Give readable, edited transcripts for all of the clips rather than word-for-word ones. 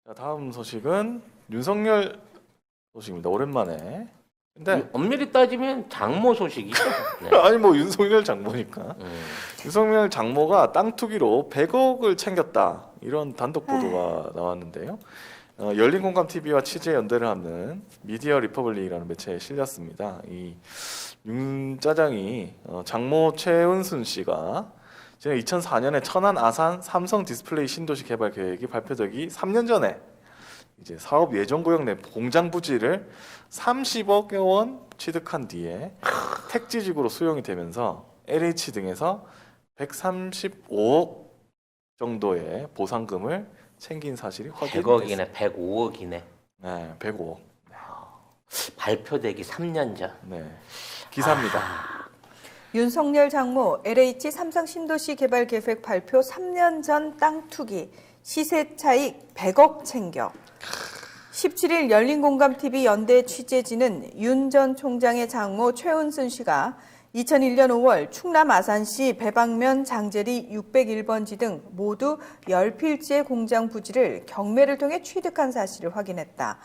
자, 다음 소식은 윤석열 소식입니다. 오랜만에. 근데 엄밀히 따지면 장모 소식이죠. 네. 아니 뭐 윤석열 장모니까. 윤석열 장모가 땅 투기로 100억을 챙겼다. 이런 단독 보도가 나왔는데요. 열린 공감 TV와 취재 연대를 하는 미디어 리퍼블릭이라는 매체에 실렸습니다. 이 윤 짜장이 장모 최은순 씨가 지난 2004년에 천안 아산 삼성 디스플레이 신도시 개발 계획이 발표되기 3년 전에 이제 사업 예정 구역 내 공장 부지를 30억 원 취득한 뒤에 택지지구로 수용이 되면서 LH 등에서 135억 정도의 보상금을 챙긴 사실이 확인됐습니다. 100억이네, 105억이네. 네, 105억. 발표되기 3년 전. 네, 기사입니다. 윤석열 장모 LH 삼성 신도시 개발 계획 발표 3년 전 땅 투기 시세 차익 100억 챙겨. 17일 열린공감TV 연대 취재진은 윤 전 총장의 장모 최은순 씨가 2001년 5월 충남 아산시 배방면 장제리 601번지 등 모두 10필지의 공장 부지를 경매를 통해 취득한 사실을 확인했다.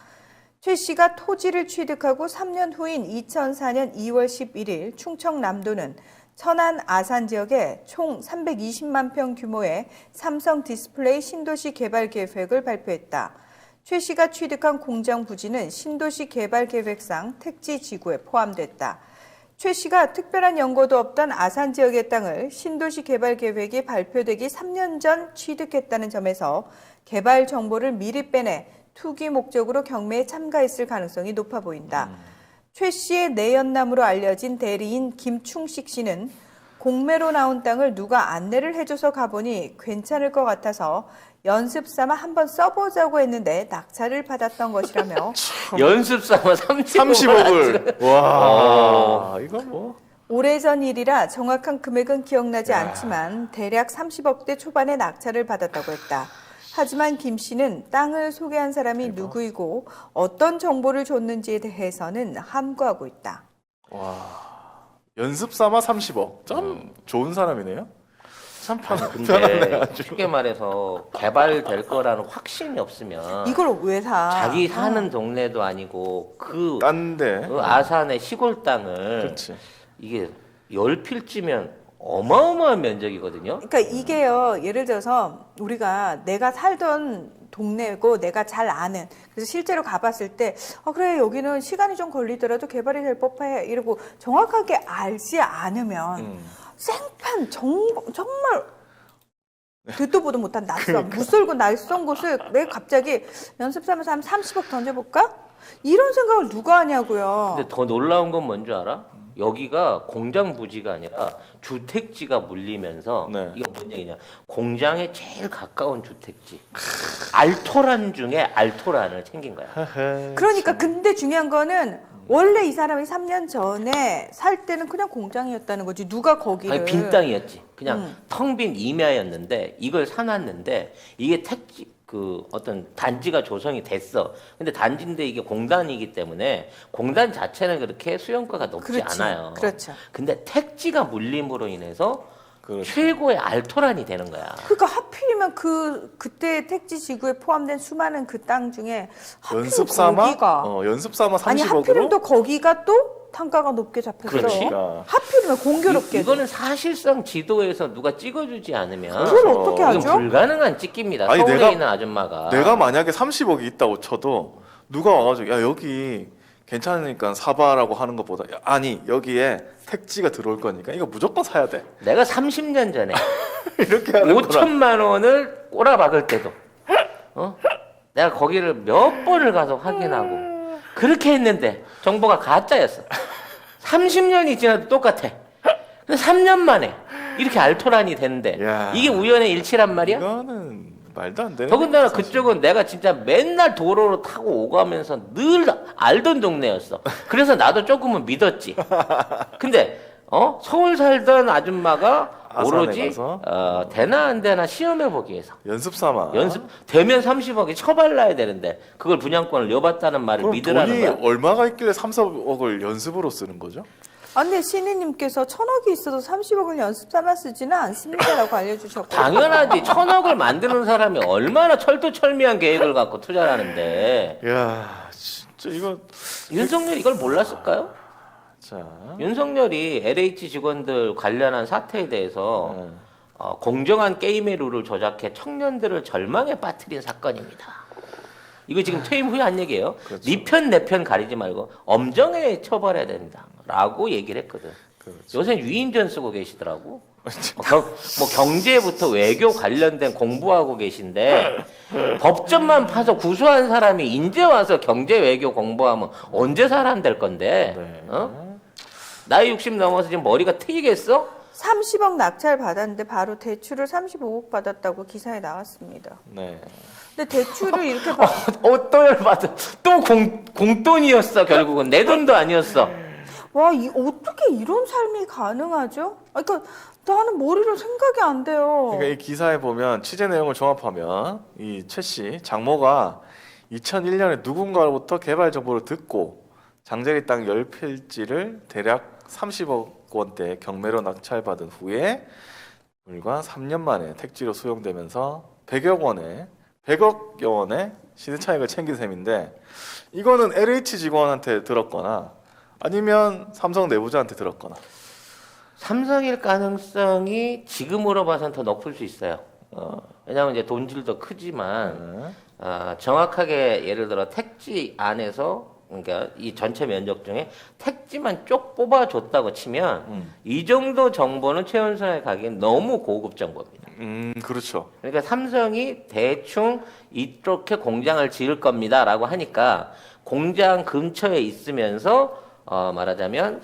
최 씨가 토지를 취득하고 3년 후인 2004년 2월 11일 충청남도는 천안 아산 지역에 총 320만 평 규모의 삼성 디스플레이 신도시 개발 계획을 발표했다. 최 씨가 취득한 공장 부지는 신도시 개발 계획상 택지 지구에 포함됐다. 최 씨가 특별한 연고도 없던 아산 지역의 땅을 신도시 개발 계획이 발표되기 3년 전 취득했다는 점에서 개발 정보를 미리 빼내 투기 목적으로 경매에 참가했을 가능성이 높아 보인다. 최 씨의 내연남으로 알려진 대리인 김충식 씨는 공매로 나온 땅을 누가 안내를 해줘서 가보니 괜찮을 것 같아서 연습 삼아 한번 써보자고 했는데 낙찰을 받았던 것이라며 연습 삼아 30억을. 와, 이거 뭐. 오래전 일이라 정확한 금액은 기억나지 않지만 대략 30억대 초반의 낙찰을 받았다고 했다. 하지만 김 씨는 땅을 소개한 사람이 누구이고 어떤 정보를 줬는지에 대해서는 함구하고 있다. 와, 연습 삼아 30억. 참 좋은 사람이네요. 참 편하네. 근데 쉽게 말해서 개발될 거라는 확신이 없으면 이걸 왜 사? 자기 사는 동네도 아니고 딴데. 그 아산의 시골 땅을 그렇지. 이게 10필지면 어마어마한 면적이거든요. 그러니까 이게요. 예를 들어서 우리가 내가 살던 동네고 내가 잘 아는 그래서 실제로 가봤을 때 그래 여기는 시간이 좀 걸리더라도 개발이 될 법해 이러고 정확하게 알지 않으면 생판 정말 듣도 보도 못한 낯선 무설고 낯선 곳을 왜 갑자기 연습 삼아서 한 30억 던져볼까? 이런 생각을 누가 하냐고요. 근데 더 놀라운 건 뭔지 알아? 여기가 공장 부지가 아니라 주택지가 물리면서 네. 이게 뭔 얘기냐? 공장에 제일 가까운 주택지. 알토란 중에 알토란을 챙긴 거야. 그러니까 근데 중요한 거는 원래 이 사람이 3년 전에 살 때는 그냥 공장이었다는 거지. 누가 거기를 아니, 빈 땅이었지. 그냥 텅 빈 임야였는데 이걸 사놨는데 이게 택지 그 어떤 단지가 조성이 됐어. 근데 단지인데 이게 공단이기 때문에 공단 자체는 그렇게 수용가가 높지 그렇지, 않아요. 그렇죠. 근데 택지가 물림으로 인해서 그렇죠. 최고의 알토란이 되는 거야. 그러니까 하필이면 그때 택지 지구에 포함된 수많은 그 땅 중에 하필 연습 삼아? 거기가 연습 삼아 30억으로. 아니 하필이면 또 거기가 또 단가가 높게 잡혔어. 그렇지. 하필이면 공교롭게. 이거는 사실상 지도에서 누가 찍어주지 않으면 그걸 어떻게 이건 하죠? 불가능한 찍기입니다. 아니, 서울에 내가- 있는 아줌마가. 내가 만약에 30억이 있다고 쳐도 누가 와가지고 야 여기 괜찮으니까 사봐라고 하는 것보다 야, 아니 여기에 택지가 들어올 거니까 이거 무조건 사야 돼. 내가 30년 전에 이렇게 하는 거라. 5천만 원을 꼬라박을 때도 내가 거기를 몇 번을 가서 확인하고 그렇게 했는데 정보가 가짜였어. 30년이 지나도 똑같아. 근데 3년 만에 이렇게 알토란이 되는데 야. 이게 우연의 일치란 말이야? 이거는 말도 안 되는. 더군다나 사실. 그쪽은 내가 진짜 맨날 도로로 타고 오고 하면서 늘 알던 동네였어. 그래서 나도 조금은 믿었지. 근데 서울 살던 아줌마가 아산에 오로지 가서? 되나 안 되나 시험해 보기 위해서 연습 삼아. 되면 30억이 처발라야 되는데 그걸 분양권을 여봤다는 말을 그럼 믿으라는 돈이 거야. 얼마가 있길래 3, 4억을 연습으로 쓰는 거죠? 근데 신희님께서 1,000억이 있어도 30억을 연습 삼아 쓰지는 않습니다라고 알려주셨고. 당연하지. 1,000억을 만드는 사람이 얼마나 철두철미한 계획을 갖고 투자를 하는데 야, 진짜 이거 윤석열이 이걸 몰랐을까요? 자. 윤석열이 LH 직원들 관련한 사태에 대해서 네. 공정한 게임의 룰을 조작해 청년들을 절망에 빠뜨린 사건입니다. 이거 지금 퇴임 후에 한 얘기예요. 그렇죠. 네 편 내 편 가리지 말고 엄정하게 처벌해야 된다라고 얘기를 했거든. 그렇죠. 요새 유인전 쓰고 계시더라고. 뭐 경제부터 외교 관련된 공부하고 계신데 법전만 파서 구수한 사람이 이제 와서 경제 외교 공부하면 언제 사람 될 건데? 네. 어? 나이 60 넘어서 지금 머리가 트이겠어? 30억 낙찰 받았는데 바로 대출을 35억 받았다고 기사에 나왔습니다. 네. 근데 대출을 이렇게 또 열받아. 또 공돈이었어 결국은 내 돈도 아니었어. 와, 어떻게 이런 삶이 가능하죠? 그러니까 나는 머리로 생각이 안 돼요. 그러니까 이 기사에 보면 취재 내용을 종합하면 이 최 씨 장모가 2001년에 누군가로부터 개발 정보를 듣고 장제리 땅 10필지를 대략 30억 원대 경매로 낙찰받은 후에 불과 3년 만에 택지로 수용되면서 100억 원의 시세 차익을 챙긴 셈인데 이거는 LH 직원한테 들었거나 아니면 삼성 내부자한테 들었거나. 삼성일 가능성이 지금으로 봐서는 더 높을 수 있어요. 왜냐하면 이제 돈질도 크지만 정확하게 예를 들어 택지 안에서 그러니까 이 전체 면적 중에 택지만 쪽 뽑아줬다고 치면 이 정도 정보는 최은선에 가기엔 너무 고급 정보입니다. 그렇죠. 그러니까 삼성이 대충 이렇게 공장을 지을 겁니다라고 하니까 공장 근처에 있으면서 말하자면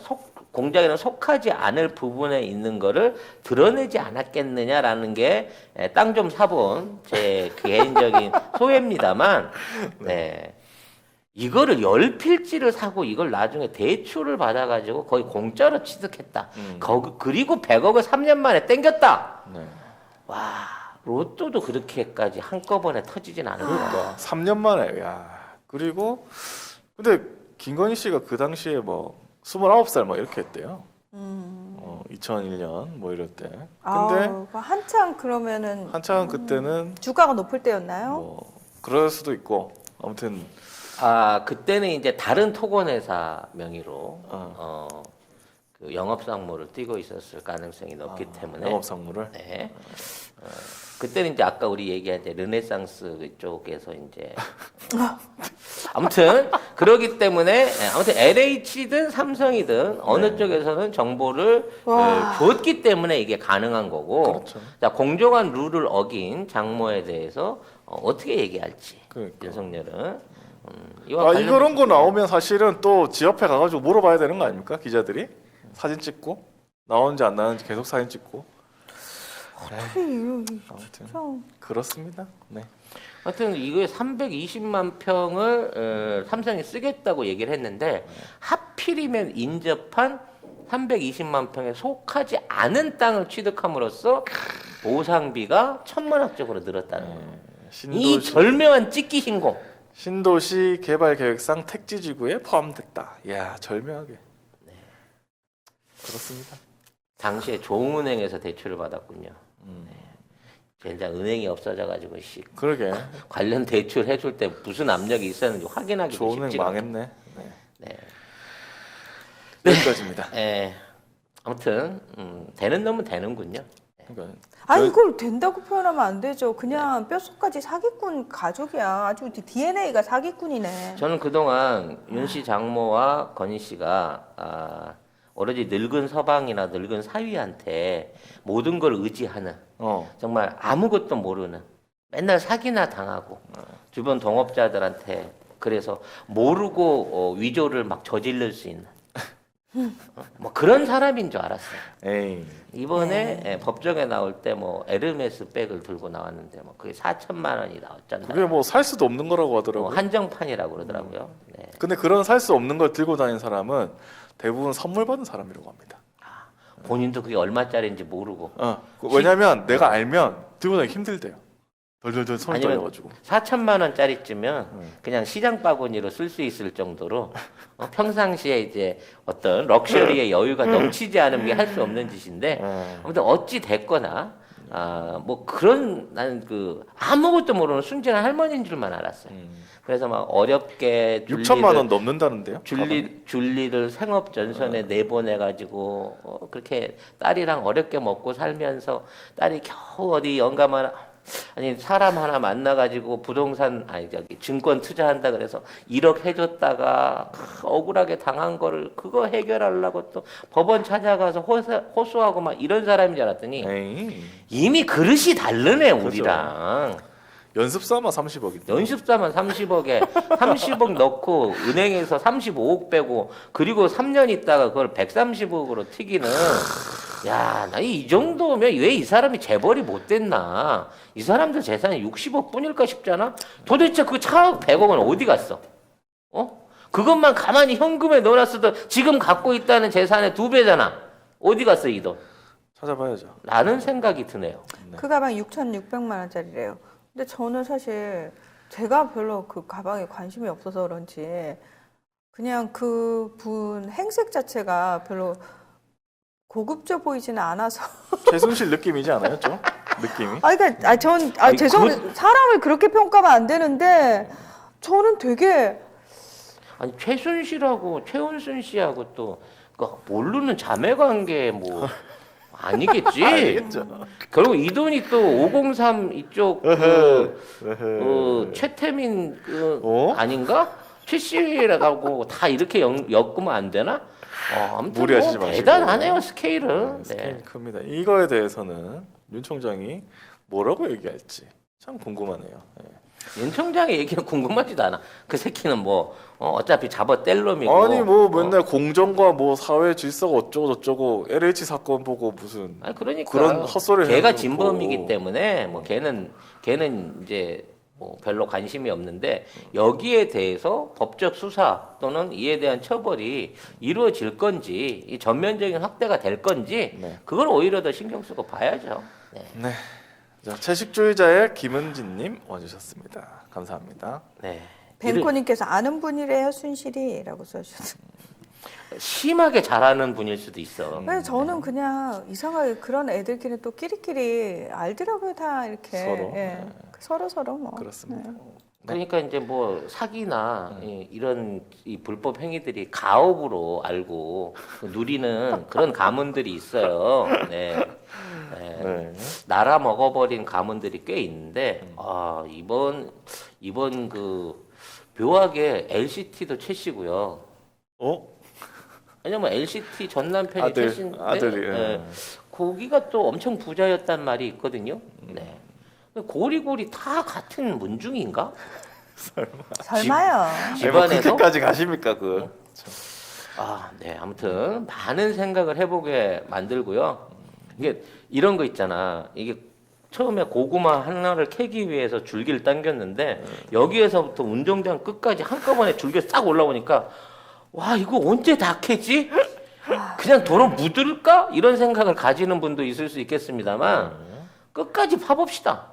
공장에는 속하지 않을 부분에 있는 거를 드러내지 않았겠느냐라는 게 땅 좀 사본 제 개인적인 소회입니다만 네. 이거를 10필지를 사고 이걸 나중에 대출을 받아가지고 거의 공짜로 취득했다. 그리고 100억을 3년 만에 땡겼다. 네. 와, 로또도 그렇게까지 한꺼번에 터지진 않을 거야. 3년 만에. 야. 그리고 근데 김건희 씨가 그 당시에 뭐 29살 뭐 이렇게 했대요. 2001년 뭐 이럴 때. 근데 한창 그러면은 한창 그때는 주가가 높을 때였나요? 뭐 그럴 수도 있고 아무튼 그때는 이제 다른 토건회사 명의로 그 영업상무를 띄고 있었을 가능성이 높기 때문에 영업상무를. 네. 그때는 이제 아까 우리 얘기한 이제 르네상스 쪽에서 이제 아무튼 그러기 때문에 아무튼 LH든 삼성이든 어느 쪽에서는 정보를 줬기 때문에 이게 가능한 거고. 그렇죠. 자, 공정한 룰을 어긴 장모에 대해서 어떻게 얘기할지 그러니까. 윤석열은 이와 이런 거 나오면 사실은 또 지 옆에 가가지고 물어봐야 되는 거 아닙니까? 기자들이 사진 찍고 나오는지 안 나오는지 계속 사진 찍고. 아무튼 그렇습니다. 네. 하여튼 이거에 320만 평을 삼성이 쓰겠다고 얘기를 했는데 하필이면 인접한 320만 평에 속하지 않은 땅을 취득함으로써 보상비가 천문학적으로 늘었다는 거예요. 이 절묘한 찍기 신공. 신도시 개발계획상 택지지구에 포함됐다. 이야, 절묘하게. 네. 그렇습니다. 당시에 조은행에서 대출을 받았군요. 젠장 은행이 없어져가지고 그러게. 관련 대출 해줄 때 무슨 압력이 있었는지 확인하기도 조은행 쉽지가 망했네. 네. 여기까지입니다. 네. 아무튼 되는 놈은 되는군요. 그러니까 이걸 된다고 표현하면 안 되죠. 그냥 뼛속까지 사기꾼 가족이야. 아주 DNA가 사기꾼이네. 저는 그동안 윤 씨 장모와 건희 씨가 오로지 늙은 서방이나 늙은 사위한테 모든 걸 의지하는 정말 아무것도 모르는 맨날 사기나 당하고 주변 동업자들한테 그래서 모르고 위조를 막 저지를 수 있는 뭐 그런 사람인 줄 알았어요. 에이. 이번에 법정에 나올 때 뭐 에르메스 백을 들고 나왔는데 뭐 그게 4천만 원이 나왔잖아요. 그게 뭐 살 수도 없는 거라고 하더라고요. 한정판이라고 그러더라고요. 네. 근데 그런 살 수 없는 걸 들고 다니는 사람은 대부분 선물 받은 사람이라고 합니다. 본인도 그게 얼마짜리인지 모르고. 왜냐면 내가 알면 들고 다니기 힘들대요. 덜덜덜 손 아니면 떨려가지고. 4천만 원짜리쯤면 그냥 시장 바구니로 쓸 수 있을 정도로 평상시에 이제 어떤 럭셔리의 여유가 넘치지 않으면 이게 할 수 없는 짓인데 아무튼 어찌 됐거나 뭐 그런 나는 그 아무것도 모르는 순진한 할머니인 줄만 알았어요. 그래서 막 어렵게 6천만 원 넘는다는데요? 줄리를 생업 전선에 내보내가지고 그렇게 딸이랑 어렵게 먹고 살면서 딸이 겨우 어디 영감하나 아니 사람 하나 만나가지고 부동산 증권 투자한다 그래서 1억 해줬다가 억울하게 당한 거를 그거 해결하려고 또 법원 찾아가서 호소하고 막 이런 사람인 줄 알았더니 에이. 이미 그릇이 다르네 그죠. 우리랑. 연습 삼아 30억인데. 연습사만 30억에 30억 넣고 은행에서 35억 빼고 그리고 3년 있다가 그걸 130억으로 튀기는 야, 나 이 정도면 왜 이 사람이 재벌이 못 됐나? 이 사람들 재산이 60억 뿐일까 싶잖아? 도대체 그 차억 100억은 어디 갔어? 그것만 가만히 현금에 넣어놨어도 지금 갖고 있다는 재산의 2배잖아. 어디 갔어, 이 돈? 찾아봐야죠. 라는 생각이 드네요. 그 가방 6,600만 원짜리래요. 근데 저는 사실 제가 별로 그 가방에 관심이 없어서 그런지 그냥 그 분 행색 자체가 별로 고급져 보이지는 않아서. 최순실 느낌이지 않아요, 좀? 느낌이? 그러니까 죄송합니다. 사람을 그렇게 평가하면 안 되는데 저는 되게 아니 최순실하고 최은순 씨하고 또 모르는 자매 관계 뭐 아니겠지? 알겠죠. 결국 이 돈이 또 503 이쪽 최태민 아닌가? 최 씨라고 다 이렇게 엮으면 안 되나? 아무튼 무리하시지 뭐 마시고. 대단하네요 스케일은. 스케일이 네. 큽니다. 이거에 대해서는 윤 총장이 뭐라고 얘기할지 참 궁금하네요. 네. 윤 총장의 얘기는 궁금하지도 않아. 그 새끼는 뭐 어차피 잡아 뗄 놈이고. 아니 뭐 맨날 공정과 뭐 사회 질서가 어쩌고 저쩌고 LH 사건 보고 무슨 아니 그러니까 그런 헛소리를 걔가 해놓고. 진범이기 때문에 뭐 걔는 이제 뭐 별로 관심이 없는데 여기에 대해서 법적 수사 또는 이에 대한 처벌이 이루어질 건지 이 전면적인 확대가 될 건지 네. 그걸 오히려 더 신경 쓰고 봐야죠. 네. 네. 자, 채식주의자의 김은진님 와주셨습니다. 감사합니다. 네. 뱅코님께서 아는 분이래요 순실이라고 써주셨어요. 심하게 잘하는 분일 수도 있어. 근데 저는 그냥 이상하게 그런 애들끼리 또 끼리끼리 알더라고요 다 이렇게 서로? 예. 서로 뭐. 그렇습니다. 그러니까 이제 뭐 사기나 이런 이 불법 행위들이 가업으로 알고 누리는 그런 가문들이 있어요. 네. 네. 네. 날아 먹어버린 가문들이 꽤 있는데 이번 그 묘하게 LCT도 최씨고요. 왜냐면 LCT 전 남편이 최씨인데 아들이. 네. 거기가 또 엄청 부자였단 말이 있거든요. 네. 고리고리 다 같은 문중인가? 설마요. 집안에서? 그렇게까지 가십니까 그? 네. 아무튼 많은 생각을 해보게 만들고요. 이게 이런 거 있잖아. 이게 처음에 고구마 하나를 캐기 위해서 줄기를 당겼는데 여기에서부터 운동장 끝까지 한꺼번에 줄기 싹 올라오니까 와 이거 언제 다 캐지? 그냥 도로 묻을까? 이런 생각을 가지는 분도 있을 수 있겠습니다만 끝까지 파봅시다.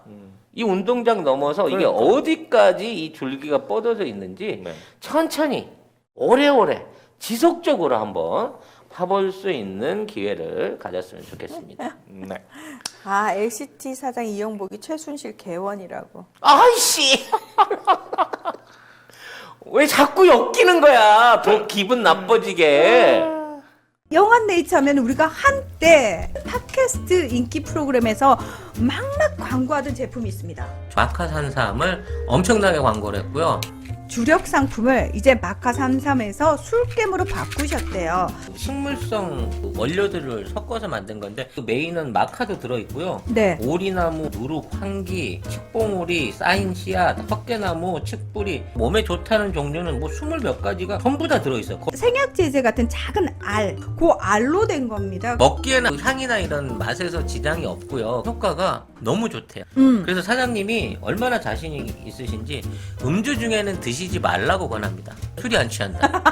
이 운동장 넘어서 이게 어디까지 이 줄기가 뻗어져 있는지 네. 천천히 오래오래 지속적으로 한번 파볼 수 있는 기회를 가졌으면 좋겠습니다. 네. LCT 사장 이영복이 최순실 개원이라고. 아이씨! 왜 자꾸 엮이는 거야? 더 기분 나빠지게. 영한네이처하면 우리가 한때 팟캐스트 인기 프로그램에서 막막 광고하던 제품이 있습니다. 마카산삼을 엄청나게 광고를 했고요. 주력 상품을 이제 마카33에서 술겜으로 바꾸셨대요. 식물성 원료들을 섞어서 만든 건데 그 메인은 마카도 들어있고요. 네. 오리나무, 누룩, 황기, 칡봉오리, 쌓인 씨앗, 헛개나무, 칡뿌리 몸에 좋다는 종류는 뭐 20몇 가지가 전부 다 들어있어요. 생약제제 같은 작은 알, 그 알로 된 겁니다. 먹기에는 향이나 이런 맛에서 지장이 없고요. 효과가 너무 좋대요. 그래서 사장님이 얼마나 자신이 있으신지 음주 중에는 드시지 말라고 권합니다. 술이 안 취한다.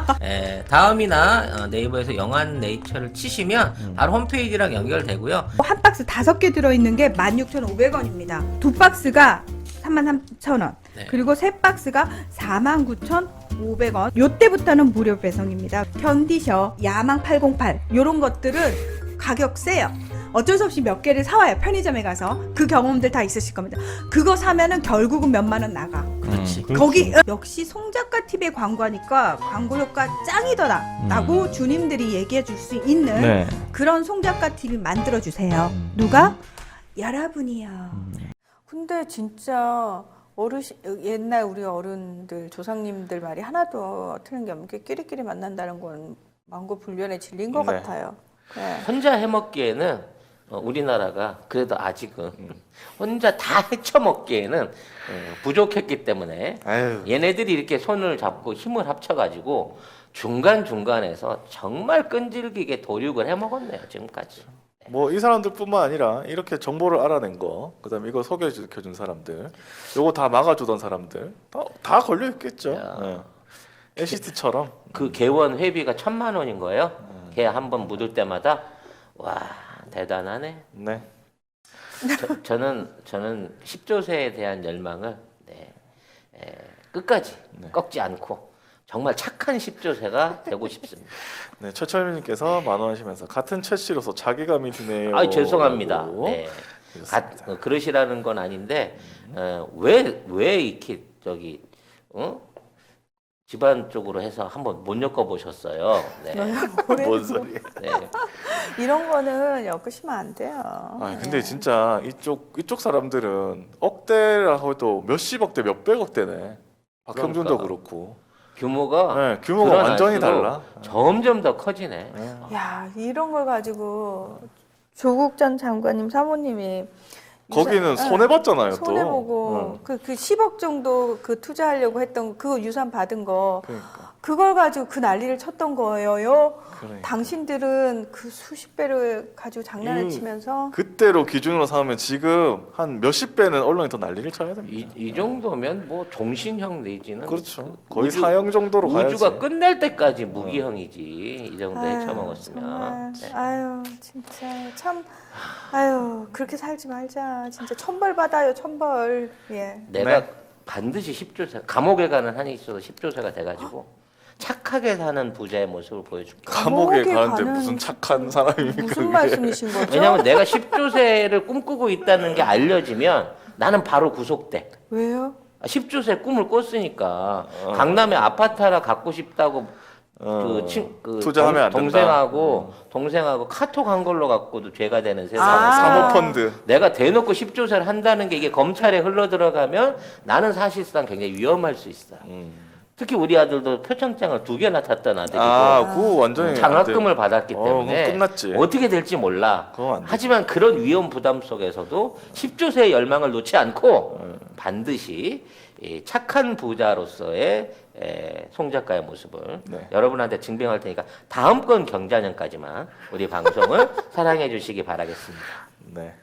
다음이나 네이버에서 영한네이처를 치시면 바로 홈페이지랑 연결되고요. 한 박스 5개 들어있는 게 16,500원입니다. 두 박스가 33,000원. 네. 그리고 새 박스가 49,500원. 요때부터는 무료 배송입니다. 견디셔, 야망 808 요런 것들은 가격 세요. 어쩔 수 없이 몇 개를 사와요. 편의점에 가서. 그 경험들 다 있으실 겁니다. 그거 사면은 결국은 몇만 원 나가. 그렇지. 거기 역시 송작가 TV의 광고하니까 광고 효과 짱이더라 라고 주님들이 얘기해 줄 수 있는 네. 그런 송작가 TV 만들어 주세요. 누가? 여러분이요. 근데 진짜 어르신 옛날 우리 어른들 조상님들 말이 하나도 틀린 게 없는 게 끼리끼리 만난다는 건 만고불변의 진리인 것 네. 같아요. 네. 혼자 해먹기에는 우리나라가 그래도 아직은 혼자 다 헤쳐먹기에는 부족했기 때문에 아유. 얘네들이 이렇게 손을 잡고 힘을 합쳐가지고 중간중간에서 정말 끈질기게 도륙을 해먹었네요 지금까지. 뭐 이 사람들뿐만 아니라 이렇게 정보를 알아낸 거, 그다음에 이거 소개시켜준 사람들, 요거 다 막아주던 사람들 다 걸려 있겠죠. 야. 네. NCT처럼. 그 개원 회비가 1,000만 원인 거예요. 개 한 번 묻을 때마다. 와 대단하네. 네. 저는 10조세에 대한 열망을 끝까지 꺾지 않고 정말 착한 10조세가 되고 싶습니다. 네, 최철민님께서 만원하시면서 같은 최씨로서 자기감이 드네요. 아 죄송합니다. 라고 네. 해주셨습니다. 그러시라는 건 아닌데 왜 이렇게 저기 집안 쪽으로 해서 한번 못 엮어 보셨어요. 네. 뭔 소리야? 네. 이런 거는 엮으시면 안 돼요. 아 근데 진짜 이쪽 사람들은 억대라고 해도 몇십억 대 몇백억 대네. 박형준도 그러니까. 그렇고. 규모가 네, 규모가 완전히 드러날수록 달라. 점점 더 커지네. 네. 야, 이런 걸 가지고 조국 전 장관님 사모님이 거기는 손해 봤잖아요. 또. 손해 보고 그 10억 정도 그 투자하려고 했던 그 유산 받은 거 그러니까. 그걸 가지고 그 난리를 쳤던 거예요. 그러니까. 당신들은 그 수십 배를 가지고 장난을 치면서 그때로 기준으로 삼으면 지금 한 몇십 배는 언론이 더 난리를 쳐야 됩니다. 이 정도면 뭐 종신형 내지는 그렇죠. 거의 사형 정도로 우주가 가야지. 끝날 때까지 무기형이지 이 정도 아유, 헤쳐먹었으면. 정말, 네. 아유 진짜 참 아유 그렇게 살지 말자. 진짜 천벌 받아요 천벌. 예. 내가 네. 반드시 10조세 감옥에 가는 한이 있어서 10조세가 돼가지고 착하게 사는 부자의 모습을 보여줄게. 감옥에 감옥에 가는데 가는 무슨 착한 사람입니까? 무슨 그게? 말씀이신 거죠? 왜냐면 내가 10조세를 꿈꾸고 있다는 게 알려지면 나는 바로 구속돼. 왜요? 10조세 꿈을 꿨으니까 강남에 아파트 하나 갖고 싶다고 그 투자하면 안 된다. 동생하고 카톡 한 걸로 갖고도 죄가 되는 세상. 아. 사모펀드. 내가 대놓고 10조세를 한다는 게 이게 검찰에 흘러 들어가면 나는 사실상 굉장히 위험할 수 있어. 특히 우리 아들도 표창장을 2개나 탔던 아들이고 그거 완전히 장학금을 받았기 때문에 그건 끝났지. 어떻게 될지 몰라. 그건 안 돼. 하지만 그런 위험 부담 속에서도 10조세의 열망을 놓지 않고 반드시 이 착한 부자로서의 송 작가의 모습을 네. 여러분한테 증명할 테니까 다음 건 경자년까지만 우리 방송을 사랑해 주시기 바라겠습니다. 네.